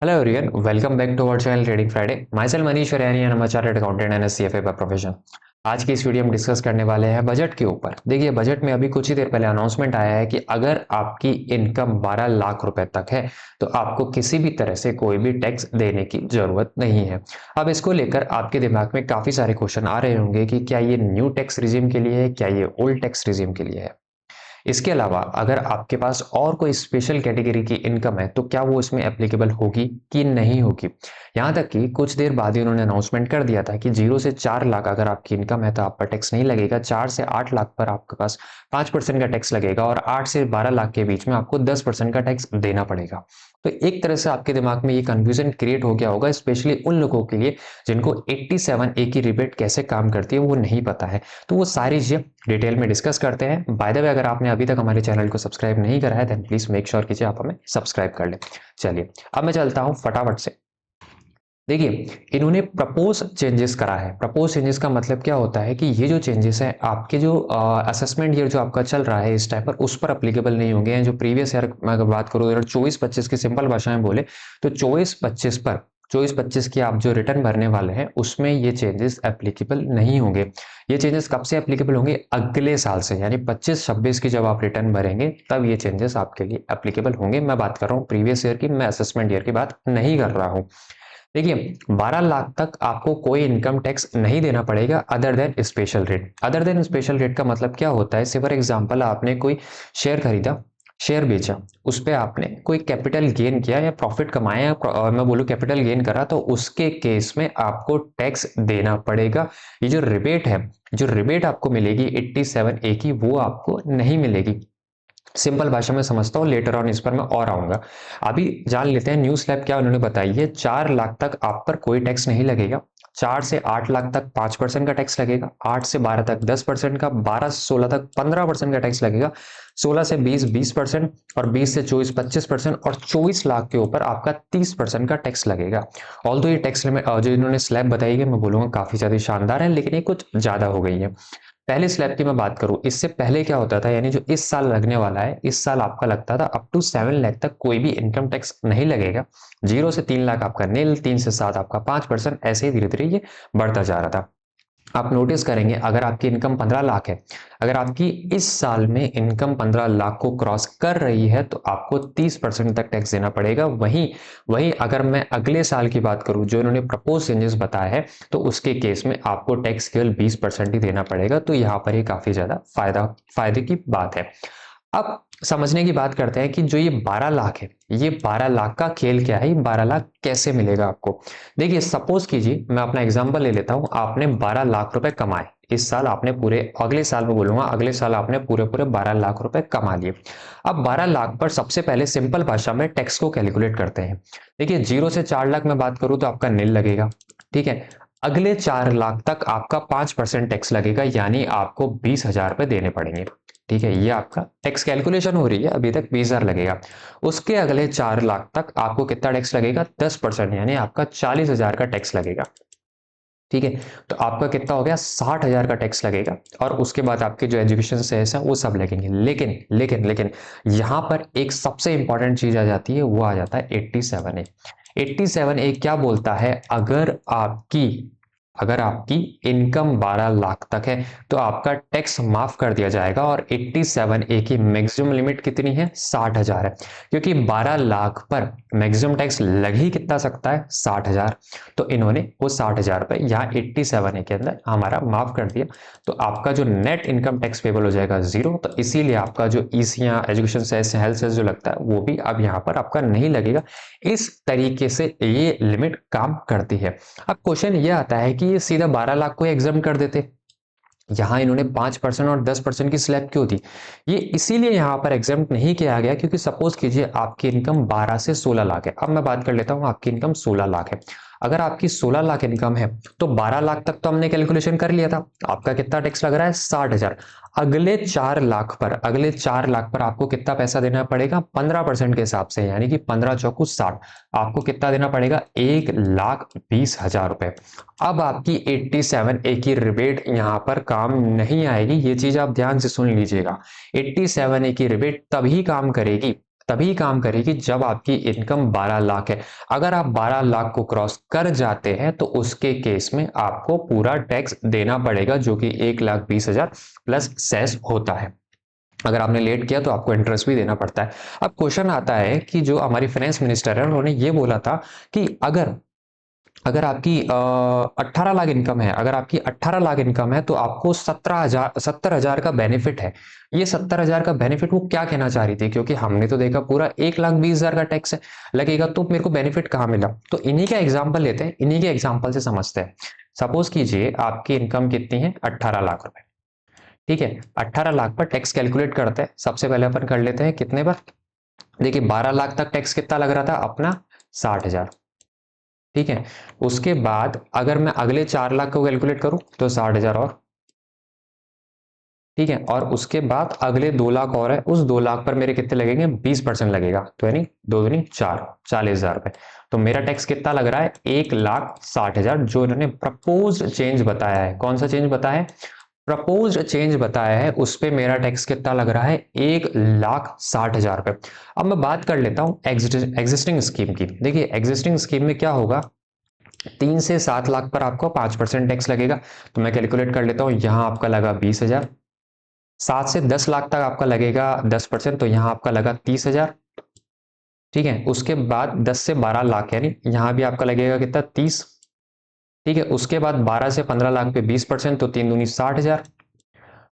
Hello everyone, welcome back to our channel Trading Friday. Myself Manish Varyani and I'm a chartered accountant and a CFA by profession. आज की इस video में discuss करने वाले हैं budget के ऊपर। देखिए बजट में अभी कुछ ही देर पहले अनाउंसमेंट आया है कि अगर आपकी इनकम 12 लाख रुपए तक है तो आपको किसी भी तरह से कोई भी टैक्स देने की जरूरत नहीं है। अब इसको लेकर आपके दिमाग में काफी सारे क्वेश्चन आ रहे होंगे कि क्या ये न्यू टैक्स रिजीम के लिए है, क्या ये ओल्ड टैक्स रिजीम के लिए है। इसके अलावा अगर आपके पास और कोई स्पेशल कैटेगरी की इनकम है तो क्या वो इसमें एप्लीकेबल होगी कि नहीं होगी। यहाँ तक कि कुछ देर बाद ही उन्होंने अनाउंसमेंट कर दिया था कि 0 से 4 लाख अगर आपकी इनकम है तो आप पर टैक्स नहीं लगेगा, 4 से 8 लाख पर आपके पास 5% का टैक्स लगेगा और 8 से 12 लाख के बीच में आपको 10% का टैक्स देना पड़ेगा। तो एक तरह से आपके दिमाग में ये कंफ्यूजन क्रिएट हो गया होगा, स्पेशली उन लोगों के लिए जिनको 87 ए की रिबेट कैसे काम करती है वो नहीं पता है। तो वो सारी चीजें डिटेल में डिस्कस करते हैं। बाय द वे, अगर आपने अभी तक हमारे चैनल को सब्सक्राइब नहीं करा है देन प्लीज मेक श्योर कीजिए आप हमें सब्सक्राइब कर ले। चलिए अब मैं चलता हूं फटाफट से। देखिए इन्होंने प्रपोज चेंजेस करा है। प्रपोज चेंजेस का मतलब क्या होता है कि ये जो चेंजेस है आपके जो असेसमेंट ईयर जो आपका चल रहा है इस टाइम पर उस पर अप्लीकेबल नहीं होंगे। जो प्रीवियस ईयर मैं अगर बात करूँ 2024-25 की सिंपल भाषा में बोले तो 24-25 पर 24-25 की आप जो रिटर्न भरने वाले हैं उसमें ये चेंजेस एप्लीकेबल नहीं होंगे। ये चेंजेस कब से एप्लीकेबल होंगे? अगले साल से, यानी 25-26 की जब आप रिटर्न भरेंगे तब ये चेंजेस आपके लिए एप्लीकेबल होंगे। मैं बात कर रहा हूँ प्रीवियस ईयर की, मैं असेसमेंट ईयर की बात नहीं कर रहा हूँ। देखिए 12 लाख तक आपको कोई इनकम टैक्स नहीं देना पड़ेगा other than special rate. Other than special rate का मतलब क्या होता है? से फॉर एग्जांपल आपने कोई शेयर खरीदा, शेयर बेचा, उस पे आपने कोई कैपिटल गेन किया या प्रॉफिट कमाया मैं बोलूँ कैपिटल गेन करा तो उसके केस में आपको टैक्स देना पड़ेगा। ये जो रिबेट है, जो रिबेट आपको मिलेगी 87 ए की, वो आपको नहीं मिलेगी। सिंपल भाषा में समझता हूँ, लेटर ऑन इस पर मैं और आऊंगा। अभी जान लेते हैं न्यू स्लैब क्या उन्होंने बताई है। 4 लाख तक आप पर कोई टैक्स नहीं लगेगा, 4 से 8 लाख तक 5% का टैक्स लगेगा, 8 से 12 तक 10% का, 12 से 16 तक 15% का टैक्स लगेगा, 16 से 20 20% और 20 से 24 25% और 24 लाख के ऊपर आपका 30% का टैक्स लगेगा। ऑल्दो ये टैक्स लिमिट जो इन्होंने स्लैब बताई है मैं बोलूंगा काफी ज्यादा शानदार है, लेकिन ये कुछ ज्यादा हो गई है। पहले स्लैब की मैं बात करूं, इससे पहले क्या होता था, यानी जो इस साल लगने वाला है, इस साल आपका लगता था अप टू 7 लाख तक कोई भी इनकम टैक्स नहीं लगेगा। 0 से 3 लाख आपका नील, 3 से 7 आपका 5%, ऐसे ही धीरे धीरे ये बढ़ता जा रहा था। आप नोटिस करेंगे अगर आपकी इनकम 15 लाख है, अगर आपकी इस साल में इनकम 15 लाख को क्रॉस कर रही है तो आपको 30% तक टैक्स देना पड़ेगा। वहीं वहीं अगर मैं अगले साल की बात करूं जो इन्होंने प्रपोज चेंजेस बताया है तो उसके केस में आपको टैक्स केवल 20% ही देना पड़ेगा। तो यहाँ पर ये काफी ज्यादा फायदे की बात है। अब समझने की बात करते हैं कि जो ये 12 लाख है, ये 12 लाख का खेल क्या है, ये 12 लाख कैसे मिलेगा आपको। देखिए सपोज कीजिए मैं अपना एग्जांपल ले लेता हूं, आपने 12 लाख रुपए कमाए इस साल, आपने पूरे, अगले साल में बोलूंगा, अगले साल आपने पूरे पूरे 12 लाख रुपए कमा लिए। अब 12 लाख पर सबसे पहले सिंपल भाषा में टैक्स को कैलकुलेट करते हैं। देखिए 0 से 4 लाख में बात करूं तो आपका नील लगेगा, ठीक है। अगले 4 लाख तक आपका 5% टैक्स लगेगा, यानी आपको 20,000 रुपए देने पड़ेंगे, ठीक है। ये आपका टैक्स कैलकुलेशन हो रही है, अभी तक 20,000 लगेगा। उसके अगले 4 लाख तक आपको कितना टैक्स लगेगा? 10%, यानी आपका 40,000 का टैक्स लगेगा, ठीक है। तो आपका कितना हो गया? 60,000 का टैक्स लगेगा और उसके बाद आपके जो एजुकेशन सेस है वो सब लगेंगे। लेकिन लेकिन लेकिन यहां पर एक सबसे इंपॉर्टेंट चीज आ जाती है, वो आ जाता है 87 ए। 87 ए क्या बोलता है? अगर आपकी इनकम 12 लाख तक है तो आपका टैक्स माफ कर दिया जाएगा। और 87 ए की मैक्सिमम लिमिट कितनी है? 60,000 है, क्योंकि 12 लाख पर मैक्सिमम टैक्स लग ही कितना सकता है? 60,000। तो इन्होंने वो 60,000 रुपए यहाँ 87 ए के अंदर हमारा माफ कर दिया। तो आपका जो नेट इनकम टैक्स पेबल हो जाएगा 0। तो इसीलिए आपका जो ECR, education cess, health cess जो लगता है वो भी अब यहाँ पर आपका नहीं लगेगा। इस तरीके से ये लिमिट काम करती है। अब क्वेश्चन ये आता है कि ये सीधा 12 लाख को एग्जाम कर देते, यहां इन्होंने 5% और 10% की स्लैब क्यों दी? ये इसीलिए यहां पर एग्जाम नहीं किया गया क्योंकि सपोज कीजिए आपकी इनकम 12 से 16 लाख है। अब मैं बात कर लेता हूं, आपकी इनकम 16 लाख है। अगर आपकी 16 लाख इनकम है तो 12 लाख तक तो हमने कैलकुलेशन कर लिया था, आपका कितना टैक्स लग रहा है? 60,000। अगले 4 लाख पर आपको कितना पैसा देना पड़ेगा? 15% के हिसाब से, यानी कि 15 चौकू 60। आपको कितना देना पड़ेगा? 1,20,000 रुपए। अब आपकी 87 ए की रिबेट यहां पर काम नहीं आएगी, ये चीज आप ध्यान से सुन लीजिएगा। 87 ए की रिबेट तभी काम करेगी तभी काम करेगी जब आपकी इनकम 12 लाख है। अगर आप 12 लाख को क्रॉस कर जाते हैं तो उसके केस में आपको पूरा टैक्स देना पड़ेगा, जो कि 1,20,000 प्लस सेस होता है। अगर आपने लेट किया तो आपको इंटरेस्ट भी देना पड़ता है। अब क्वेश्चन आता है कि जो हमारी फाइनेंस मिनिस्टर है उन्होंने ये बोला था कि अगर अगर आपकी 18 लाख इनकम है, अगर आपकी 18 लाख इनकम है तो आपको 70,000 का बेनिफिट है। ये 70,000 का बेनिफिट वो क्या कहना चाह रही थी, क्योंकि हमने तो देखा पूरा 1,20,000 का टैक्स है लगेगा, तो मेरे को बेनिफिट कहाँ मिला। तो इन्हीं का एग्जाम्पल लेते हैं, इन्हीं के एग्जाम्पल से समझते हैं। सपोज कीजिए आपकी इनकम कितनी है, 18 लाख रुपए। ठीक है, 18 लाख पर टैक्स कैलकुलेट करते हैं। सबसे पहले अपन कर लेते हैं कितने पर। देखिए 12 लाख तक टैक्स कितना लग रहा था अपना, 60,000। ठीक है, उसके बाद अगर मैं अगले 4 लाख को कैलकुलेट करूं तो 60,000 और। ठीक है, और उसके बाद अगले 2 लाख और है, उस 2 लाख पर मेरे कितने लगेंगे, 20% लगेगा, तो यानी 2 दूनी 4, 40,000 रुपए। तो मेरा टैक्स कितना लग रहा है, 1,60,000, जो इन्होंने प्रपोज चेंज बताया है। कौन सा चेंज बताया है, प्रपोज चेंज बताया है, उस पे मेरा टैक्स कितना लग रहा है, 1,60,000 रुपए। अब मैं बात कर लेता हूं एग्जिस्टिंग स्कीम की। देखिए एग्जिस्टिंग स्कीम में क्या होगा, 3 से 7 लाख पर आपको 5% टैक्स लगेगा। तो मैं कैलकुलेट कर लेता हूं, यहां आपका लगा 20,000। 7 से 10 लाख तक आपका लगेगा 10%, तो यहां आपका लगा 30,000। ठीक है, उसके बाद 10 से 12 लाख यानी यहां भी आपका लगेगा कितना, 30। ठीक है, उसके बाद 12 से 15 लाख पे 20%, तो 3 दूनी 60,000।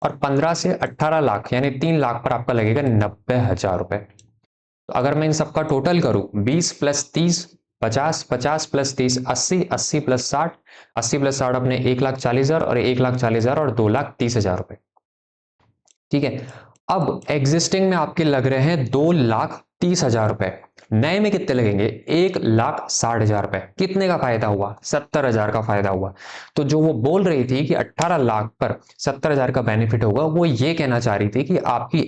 और 15 से 18 लाख यानी 3 लाख पर आपका लगेगा 90,000 रुपए। तो अगर मैं इन सबका टोटल करूं, 20 प्लस 30 50, 50 प्लस 30 80, 80 प्लस 60, 80 प्लस 60 अपने 1,40,000, और 1,40,000 और 2,30,000 रुपए। ठीक है, अब एग्जिस्टिंग में आपके लग रहे हैं 2,30,000 रुपए, नए में कितने लगेंगे, 1,60,000 रुपए। कितने का फायदा हुआ, 70,000 का फायदा हुआ। तो जो वो बोल रही थी कि 18 लाख पर 70,000 का बेनिफिट होगा, वो ये कहना चाह रही थी कि आपकी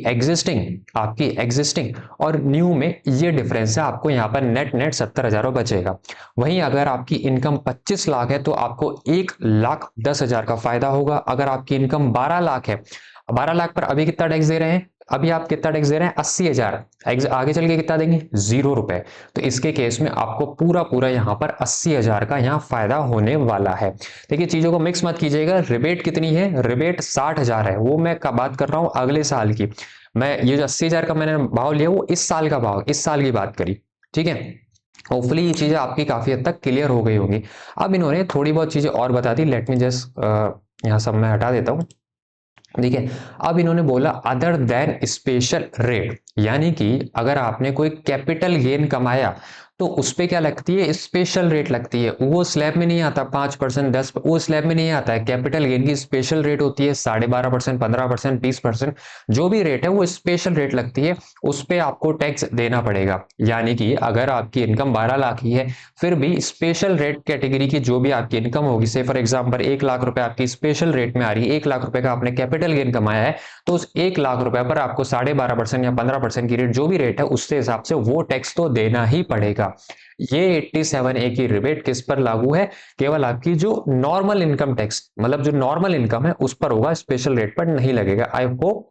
एग्जिस्टिंग और न्यू में ये डिफरेंस है, आपको यहाँ पर नेट नेट 70,000 बचेगा। वहीं अगर आपकी इनकम 25 लाख है तो आपको 1,10,000 का फायदा होगा। अगर आपकी इनकम 12 लाख है, 12 लाख पर अभी कितना टैक्स दे रहे हैं, अभी आप कितना टैक्स दे रहे हैं, 80,000। आगे चल के कितना देंगे, 0 रुपए। तो इसके केस में आपको पूरा पूरा यहां पर 80,000 का यहां फायदा होने वाला है। देखिए चीजों को मिक्स मत कीजिएगा। रिबेट कितनी है, रिबेट 60,000 है, वो मैं बात कर रहा हूं अगले साल की। मैं ये जो 80,000 का मैंने भाव लिया वो इस साल का भाव, इस साल की बात करी। ठीक है, होपफुली ये चीजें आपकी काफी हद तक क्लियर हो गई होंगी। अब इन्होंने थोड़ी बहुत चीजें और बता दी, लेट मी जस्ट यहाँ सब मैं हटा देता हूँ। देखिए अब इन्होंने बोला अदर देन स्पेशल रेट, यानी कि अगर आपने कोई कैपिटल गेन कमाया तो उस पे क्या लगती है, स्पेशल रेट लगती है। वो स्लैब में नहीं आता 5% 10, वो स्लैब में नहीं आता है। कैपिटल गेन की स्पेशल रेट होती है 12.5%, 15%, 20%, जो भी रेट है वो स्पेशल रेट लगती है, उस पे आपको टैक्स देना पड़ेगा। यानी कि अगर आपकी इनकम 12 लाख ही है, फिर भी स्पेशल रेट कैटेगरी की जो भी आपकी इनकम होगी, से फॉर एग्जांपल 1 लाख रुपए आपकी स्पेशल रेट में आ रही है, 1 लाख रुपए का आपने कैपिटल गेन कमाया है, तो उस 1 लाख रुपए पर आपको 12.5% या 15% की रेट जो भी रेट है उसके हिसाब से वो टैक्स तो देना ही पड़ेगा। ये 87A की रिबेट किस पर लागू है, केवल आपकी जो नॉर्मल इनकम टैक्स, मतलब जो नॉर्मल इनकम है उस पर होगा, स्पेशल रेट पर नहीं लगेगा। आई होप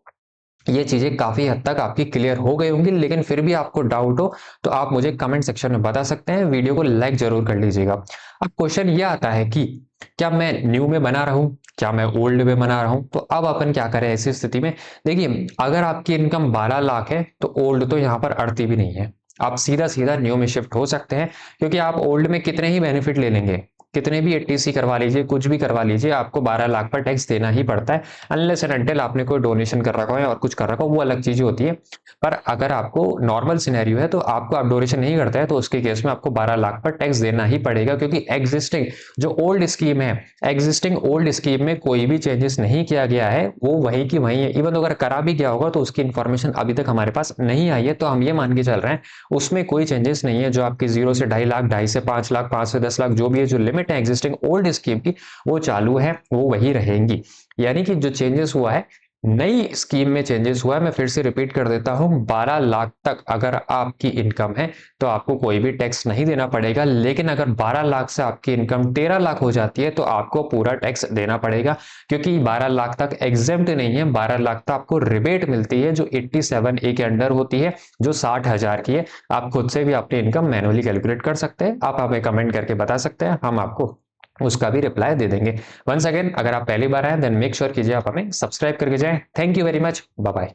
ये चीजें काफी हद तक आपकी क्लियर हो गई होंगी, लेकिन फिर भी आपको डाउट हो तो आप मुझे कमेंट सेक्शन में बता सकते हैं। वीडियो को लाइक जरूर कर लीजिएगा। अब क्वेश्चन ये आता है कि क्या मैं न्यू में बना रहा हूं, क्या मैं ओल्ड में बना रहा हूं। तो अब अपन क्या करें ऐसी स्थिति में। देखिए अगर आपकी इनकम 12 लाख है तो ओल्ड तो यहां पर अड़ती भी नहीं है, आप सीधा सीधा न्यू में शिफ्ट हो सकते हैं, क्योंकि आप ओल्ड में कितने ही बेनिफिट ले लेंगे, कितने भी 80C करवा लीजिए, कुछ भी करवा लीजिए, आपको 12 लाख पर टैक्स देना ही पड़ता है। अनलेस एंड अनटिल आपने कोई डोनेशन कर रखा है और कुछ कर रखा हो, वो अलग चीजें होती है। पर अगर आपको नॉर्मल सिनेरियो है तो आपको आप डोनेशन नहीं करता है तो उसके केस में आपको 12 लाख पर टैक्स देना ही पड़ेगा, क्योंकि एग्जिस्टिंग जो ओल्ड स्कीम है, एग्जिस्टिंग ओल्ड स्कीम में कोई भी चेंजेस नहीं किया गया है, वो वही की वही है। इवन अगर करा भी गया होगा तो उसकी इंफॉर्मेशन अभी तक हमारे पास नहीं आई है, तो हम ये मान के चल रहे हैं उसमें कोई चेंजेस नहीं है। जो आपकी 0 से 2.5 लाख, 2.5 से 5 लाख, 5 से 10 लाख, जो भी है, जो लिमिट है एग्जिस्टिंग ओल्ड स्कीम की, वो चालू है, वो वही रहेंगी। यानी कि जो चेंजेस हुआ है नई स्कीम में चेंजेस हुआ है, मैं फिर से रिपीट कर देता हूं, 12 लाख तक अगर आपकी इनकम है तो आपको कोई भी टैक्स नहीं देना पड़ेगा, लेकिन अगर 12 लाख से आपकी इनकम 13 लाख हो जाती है तो आपको पूरा टैक्स देना पड़ेगा, क्योंकि 12 लाख तक एग्जेम्प्ट नहीं है। 12 लाख तक आपको रिबेट मिलती है जो 87A के अंडर होती है, जो 60,000 की है। आप खुद से भी अपनी इनकम मैनुअली कैलकुलेट कर सकते हैं, आप हमें कमेंट करके बता सकते हैं, हम आपको उसका भी रिप्लाई दे देंगे। वंस अगेन, अगर आप पहली बार आए देन मेक श्योर कीजिए आप हमें सब्सक्राइब करके जाएं। Thank you very much, bye bye.